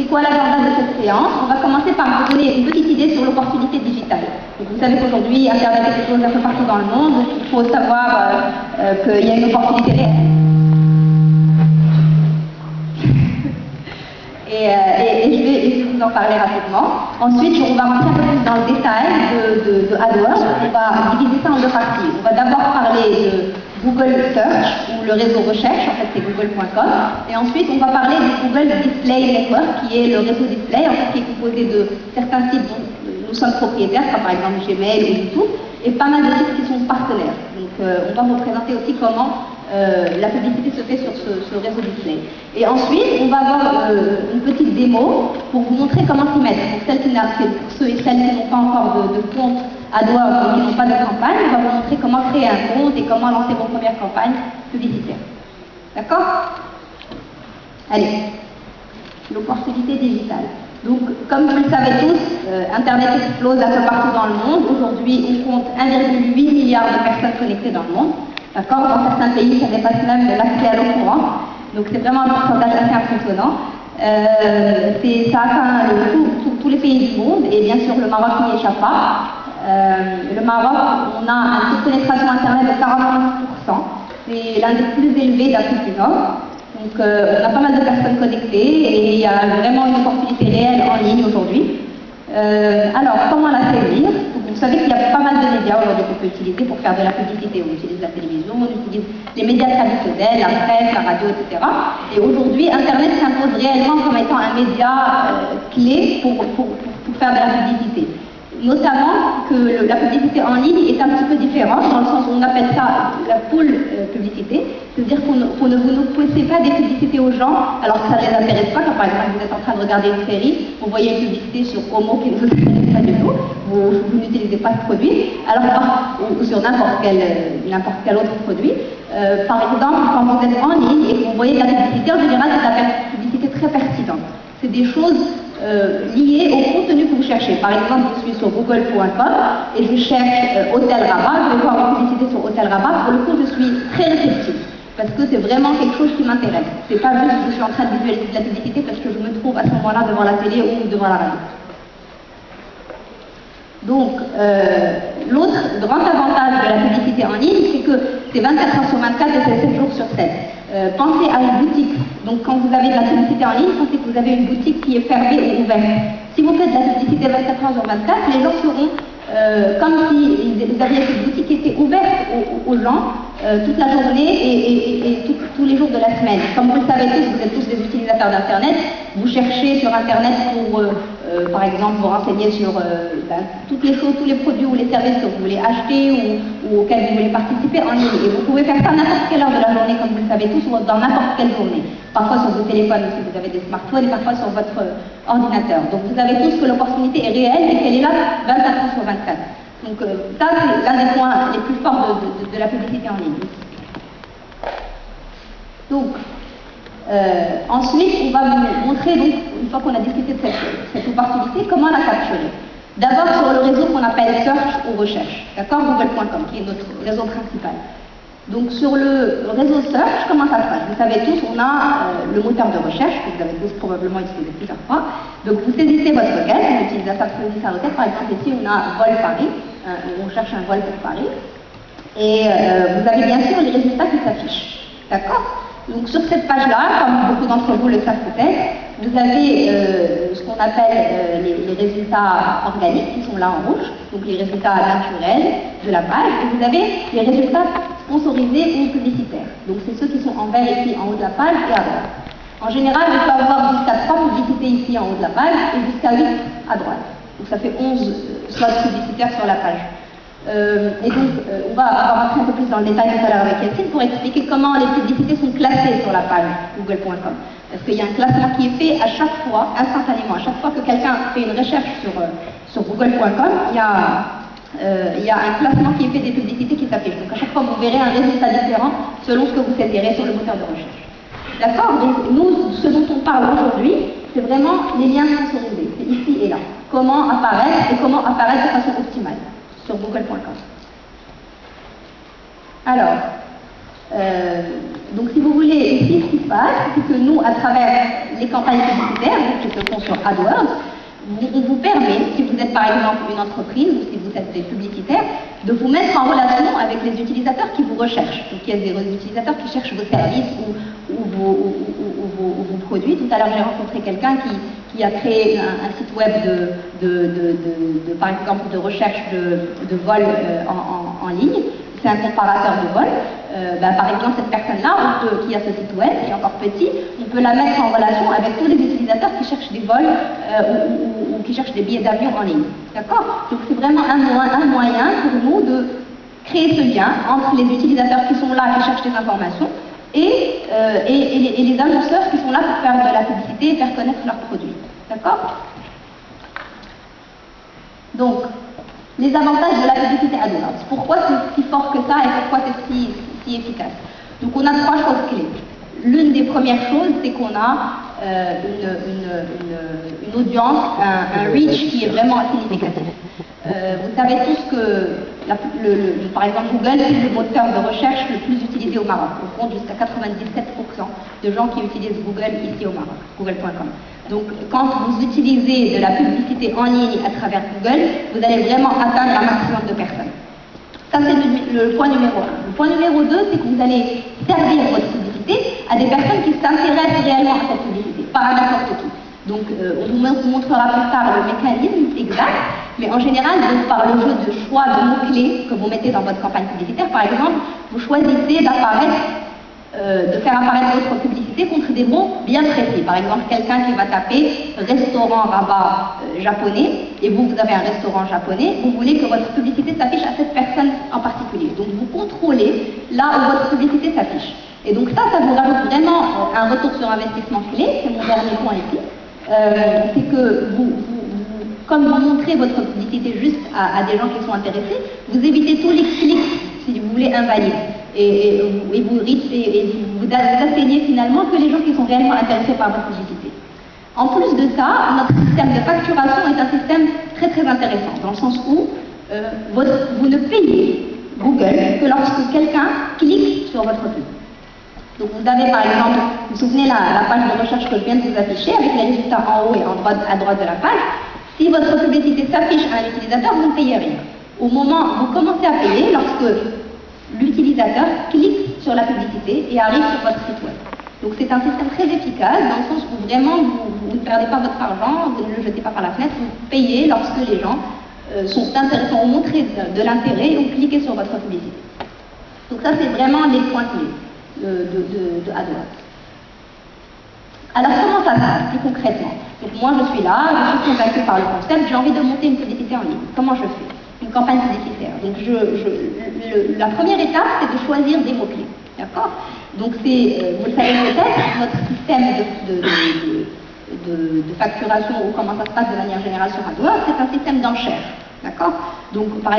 c'est quoi l'agenda de cette séance? On va commencer par vous donner une petite idée sur l'opportunité digitale. Donc, vous savez qu'aujourd'hui, Internet explose un peu partout dans le monde, donc il faut savoir qu'il y a une opportunité réelle. Et je vais vous en parler rapidement. Ensuite, on va rentrer un peu plus dans le détail de AdWords. On va diviser ça en deux parties. On va d'abord parler de Google Search, ou le réseau recherche, en fait c'est google.com. Et ensuite, on va parler du Google Display Network, qui est le réseau display, en fait, qui est composé de certains sites dont nous sommes propriétaires, comme par exemple Gmail ou YouTube, et pas mal de sites qui sont partenaires. Donc, on va vous présenter aussi comment la publicité se fait sur ce réseau display. Et ensuite, on va avoir une petite démo pour vous montrer comment s'y mettre. Pour ceux et celles qui n'ont pas encore de compte AdWords, qui n'ont pas de campagne, on va vous montrer comment créer un compte et comment lancer vos premières campagnes publicitaires. D'accord? Allez, l'opportunité digitale. Donc, comme vous le savez tous, Internet explose un peu partout dans le monde. Aujourd'hui, on compte 1,8 milliard de personnes connectées dans le monde. D'accord? Dans certains pays, ça dépasse même l'accès à l'eau courante. Donc, c'est vraiment un pourcentage assez impressionnant. Ça atteint tous les pays du monde, et bien sûr, le Maroc n'y échappe pas. Le Maroc, on a un taux de pénétration Internet de 49%. C'est l'un des plus élevés d'Afrique du Nord. Donc, on a pas mal de personnes connectées et il y a vraiment une opportunité réelle en ligne aujourd'hui. Alors, comment la saisir? Vous savez qu'il y a pas mal de médias aujourd'hui qu'on peut utiliser pour faire de la publicité. On utilise la télévision, on utilise les médias traditionnels, la presse, la radio, etc. Et aujourd'hui, Internet s'impose réellement comme étant un média clé pour faire de la publicité. Notamment que la publicité en ligne est un petit peu différente, dans le sens où on appelle ça la pull publicité, c'est-à-dire qu'on ne vous poussez pas des publicités aux gens alors que ça ne les intéresse pas. Quand par exemple vous êtes en train de regarder une série, vous voyez une publicité sur Homo qui ne vous intéresse pas du tout, vous n'utilisez pas ce produit, ou sur n'importe quel autre produit. Par exemple, quand vous êtes en ligne et que vous voyez de la publicité, en général c'est de la publicité très pertinente. C'est des choses liées au contenu que vous cherchez. Par exemple, je suis sur google.com et je cherche Hôtel Rabat, je vais voir une publicité sur Hôtel Rabat. Pour le coup, je suis très réceptive parce que c'est vraiment quelque chose qui m'intéresse. C'est pas juste que je suis en train de visualiser de la publicité parce que je me trouve à ce moment-là devant la télé ou devant la radio. Donc, l'autre grand avantage de la publicité en ligne, c'est que c'est 24 heures sur 24 et c'est 7 jours sur 7. Pensez à une boutique. Donc, quand vous avez de la publicité en ligne, pensez que vous avez une boutique qui est fermée ou ouverte. Si vous faites de la publicité 24 heures sur 24, les gens seront comme si vous aviez cette boutique qui était ouverte aux gens toute la journée et tous les jours de la semaine. Comme vous le savez tous, vous êtes tous des utilisateurs d'Internet. Vous cherchez sur Internet pour, par exemple, vous renseigner sur toutes les choses, tous les produits ou les services que vous voulez acheter ou auxquels vous voulez participer en ligne. Et vous pouvez faire ça à n'importe quelle heure de la journée, comme vous le savez tous, ou dans n'importe quelle journée. Parfois sur vos téléphones, si vous avez des smartphones, et parfois sur votre ordinateur. Donc vous savez tous que l'opportunité est réelle et qu'elle est là 24 heures sur 24. Donc ça, c'est l'un des points les plus forts de la publicité en ligne. Donc, ensuite, on va vous montrer, donc, une fois qu'on a discuté de cette opportunité, comment la capturer. D'abord sur le réseau qu'on appelle Search ou Recherche, d'accord, google.com, qui est notre réseau principal. Donc sur le réseau Search, comment ça se passe? Vous savez tous, on a le moteur de recherche, que vous avez tous probablement utilisé plusieurs fois. Donc vous saisissez votre requête, vous utilisez sa requête, par exemple ici on a vol Paris, on cherche un vol pour Paris, et vous avez bien sûr les résultats qui s'affichent, d'accord? Donc sur cette page-là, comme beaucoup d'entre vous le savent peut-être, vous avez ce qu'on appelle les résultats organiques qui sont là en rouge, donc les résultats naturels de la page, et vous avez les résultats sponsorisés ou publicitaires. Donc c'est ceux qui sont en vert ici en haut de la page et à droite. En général, on peut avoir jusqu'à 3 publicités ici en haut de la page et jusqu'à 8 à droite. Donc ça fait 11 slots publicitaires sur la page. Et donc, on va rentrer un peu plus dans le détail tout à l'heure avec Yacine pour expliquer comment les publicités sont classées sur la page google.com. Parce qu'il y a un classement qui est fait à chaque fois, instantanément. À chaque fois que quelqu'un fait une recherche sur google.com, il y a un classement qui est fait des publicités qui s'affichent. Donc à chaque fois, vous verrez un résultat différent selon ce que vous saisirez sur le moteur de recherche. D'accord? Donc nous, ce dont on parle aujourd'hui, c'est vraiment les liens sponsorisés. C'est ici et là. Comment apparaître et comment apparaître de façon optimale sur google.com. Alors, donc si vous voulez, ici ce qui se passe, c'est que nous, à travers les campagnes publicitaires, qui se font sur AdWords, on vous permet, si vous êtes par exemple une entreprise ou si vous êtes des publicitaires, de vous mettre en relation avec les utilisateurs qui vous recherchent. Donc il y a des utilisateurs qui cherchent vos services ou vos produits. Tout à l'heure, j'ai rencontré quelqu'un qui a créé un site web par exemple, de recherche de vol en ligne. C'est un comparateur de vol. Par exemple, cette personne-là, qui a ce site web, qui est encore petit, on peut la mettre en relation avec tous les utilisateurs qui cherchent des vols ou qui cherchent des billets d'avion en ligne. D'accord? Donc c'est vraiment un moyen pour nous de créer ce lien entre les utilisateurs qui sont là, qui cherchent des informations, et les annonceurs qui sont là pour faire de la publicité et faire connaître leurs produits. D'accord? Donc, les avantages de la publicité AdWords. Pourquoi c'est si fort que ça et pourquoi c'est si efficace? Donc on a 3 choses clés. L'une des premières choses, c'est qu'on a une audience, un reach qui est vraiment significatif. Vous savez tous que, par exemple, Google est le moteur de recherche le plus utilisé au Maroc. On compte jusqu'à 97% de gens qui utilisent Google ici au Maroc, google.com. Donc, quand vous utilisez de la publicité en ligne à travers Google, vous allez vraiment atteindre un maximum de personnes. Ça, c'est le point numéro 1. Le point numéro 2, c'est que vous allez servir votre publicité à des personnes qui s'intéressent réellement à cette publicité, pas à n'importe qui. Donc, on vous montrera plus tard le mécanisme exact, mais en général, donc, par le jeu de choix de mots-clés que vous mettez dans votre campagne publicitaire, par exemple, vous choisissez de faire apparaître votre publicité contre des mots bien précis. Par exemple, quelqu'un qui va taper restaurant rabat japonais, et vous avez un restaurant japonais, vous voulez que votre publicité s'affiche à cette personne en particulier. Donc vous contrôlez là où votre publicité s'affiche. Et donc ça vous rajoute vraiment un retour sur investissement clé, c'est mon dernier point ici. C'est que comme vous montrez votre publicité juste à des gens qui sont intéressés, vous évitez tous les clics, si vous voulez, invalides. Et vous atteignez finalement que les gens qui sont réellement intéressés par votre publicité. En plus de ça, notre système de facturation est un système très très intéressant, dans le sens où vous ne payez Google que lorsque quelqu'un clique sur votre pub. Donc vous avez par exemple, vous vous souvenez la page de recherche que je viens de vous afficher, avec les résultats en haut et à droite de la page. Si votre publicité s'affiche à un utilisateur, vous ne payez rien. Au moment où vous commencez à payer, lorsque l'utilisateur clique sur la publicité et arrive sur votre site web. Donc c'est un système très efficace dans le sens où vraiment vous ne perdez pas votre argent, vous ne le jetez pas par la fenêtre, vous payez lorsque les gens sont intéressés, ont montré de l'intérêt et ont cliqué sur votre publicité. Donc ça c'est vraiment les points clés de AdWords. Alors comment ça se passe plus concrètement? Donc moi je suis là, je suis convaincue par le concept, j'ai envie de monter une publicité en ligne. Comment je fais? Une campagne publicitaire. Donc la première étape, c'est de choisir des mots-clés. D'accord? Donc c'est, vous le savez peut-être, notre système de facturation ou comment ça se passe de manière générale sur AdWords, c'est un système d'enchères. D'accord? Donc par exemple,